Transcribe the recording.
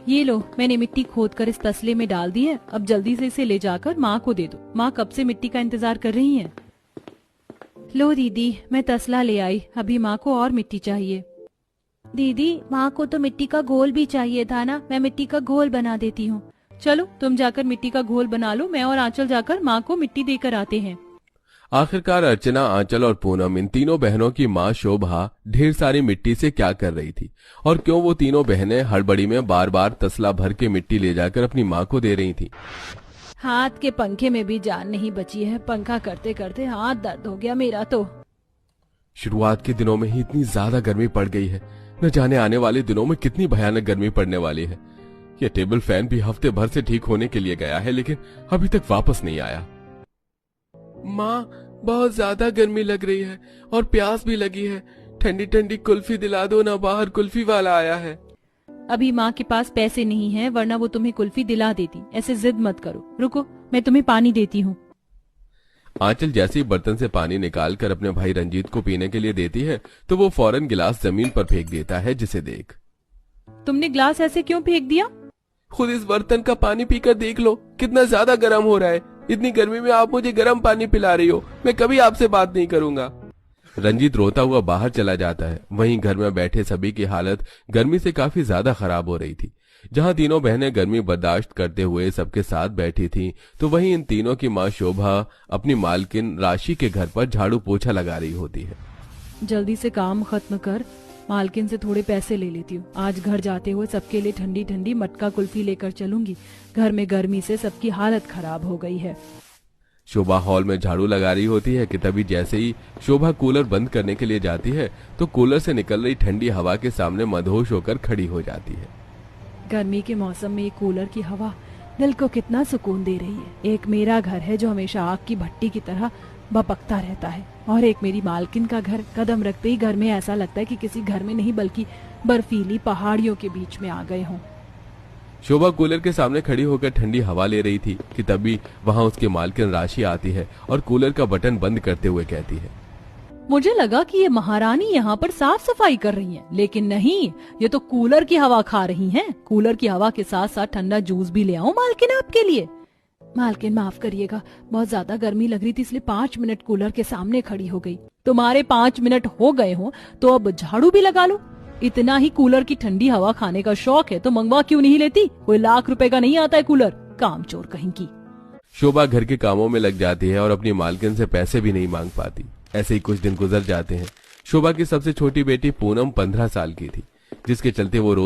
ये लो, मैंने मिट्टी खोद कर इस तसले में डाल दी है। अब जल्दी से इसे ले जाकर माँ को दे दो। माँ कब से मिट्टी का इंतजार कर रही हैं। लो दीदी, मैं तसला ले आई। अभी माँ को और मिट्टी चाहिए। दीदी, माँ को तो मिट्टी का घोल भी चाहिए था ना, मैं मिट्टी का घोल बना देती हूँ। चलो तुम जाकर मिट्टी का घोल बना लो, मैं और आंचल जाकर माँ को मिट्टी देकर आते हैं। आखिरकार अर्चना, आंचल और पूनम, इन तीनों बहनों की माँ शोभा ढेर सारी मिट्टी से क्या कर रही थी और क्यों वो तीनों बहनें हड़बड़ी में बार बार तसला भर के मिट्टी ले जाकर अपनी माँ को दे रही थी। हाथ के पंखे में भी जान नहीं बची है। पंखा करते करते हाथ दर्द हो गया मेरा तो। शुरुआत के दिनों में ही इतनी ज्यादा गर्मी पड़ गई है, न जाने आने वाले दिनों में कितनी भयानक गर्मी पड़ने वाली है। ये टेबल फैन भी हफ्ते भर से ठीक होने के लिए गया है, लेकिन अभी तक वापस नहीं आया। माँ, बहुत ज्यादा गर्मी लग रही है और प्यास भी लगी है। ठंडी ठंडी कुल्फी दिला दो ना, बाहर कुल्फी वाला आया है। अभी माँ के पास पैसे नहीं है, वरना वो तुम्हें कुल्फी दिला देती। ऐसे जिद मत करो, रुको मैं तुम्हें पानी देती हूँ। आंचल जैसे ही बर्तन से पानी निकाल कर अपने भाई रंजीत को पीने के लिए देती है तो वो फौरन गिलास जमीन पर फेंक देता है, जिसे देख। तुमने ग्लास ऐसे क्यों फेंक दिया? खुद इस बर्तन का पानी पीकर देख लो, कितना ज्यादा गर्म हो रहा है। इतनी गर्मी में आप मुझे गर्म पानी पिला रही हो, मैं कभी आपसे बात नहीं करूंगा। रंजीत रोता हुआ बाहर चला जाता है। वहीं घर में बैठे सभी की हालत गर्मी से काफी ज्यादा खराब हो रही थी। जहां तीनों बहनें गर्मी बर्दाश्त करते हुए सबके साथ बैठी थीं, तो वहीं इन तीनों की माँ शोभा अपनी मालकिन राशि के घर पर झाड़ू पोछा लगा रही होती है। जल्दी से काम खत्म कर, मालकिन से थोड़े पैसे ले लेती हूँ। आज घर जाते हुए सबके लिए ठंडी ठंडी मटका कुल्फी लेकर चलूंगी। घर में गर्मी से सबकी हालत खराब हो गई है। शोभा हॉल में झाड़ू लगा रही होती है कि तभी जैसे ही शोभा कूलर बंद करने के लिए जाती है तो कूलर से निकल रही ठंडी हवा के सामने मदहोश होकर खड़ी हो जाती है। गर्मी के मौसम में ये कूलर की हवा दिल को कितना सुकून दे रही है। एक मेरा घर है जो हमेशा आग की भट्टी की तरह भपकता रहता है, और एक मेरी मालकिन का घर। कदम रखते ही घर में ऐसा लगता है कि किसी घर में नहीं बल्कि बर्फीली पहाड़ियों के बीच में आ गए हों। शोभा कूलर के सामने खड़ी होकर ठंडी हवा ले रही थी कि तभी वहां उसकी मालकिन राशि आती है और कूलर का बटन बंद करते हुए कहती है, मुझे लगा कि ये महारानी यहाँ पर साफ सफाई कर रही हैं, लेकिन नहीं, ये तो कूलर की हवा खा रही हैं। कूलर की हवा के साथ साथ ठंडा जूस भी ले आऊं मालकिन आपके लिए? मालकिन माफ करिएगा, बहुत ज्यादा गर्मी लग रही थी इसलिए 5 मिनट कूलर के सामने खड़ी हो गई। तुम्हारे 5 मिनट हो गए हो तो अब झाड़ू भी लगा लो। इतना ही कूलर की ठंडी हवा खाने का शौक है तो मंगवा क्यों नहीं लेती? कोई लाख रुपए का नहीं आता है कूलर, कामचोर कहीं की। शोभा घर के कामों में लग जाती है और अपनी मालकिन से पैसे भी नहीं मांग पाती। ऐसे ही कुछ दिन गुजर जाते हैं। शोभा की सबसे छोटी बेटी पूनम 15 साल की थी, जिसके चलते वो रोज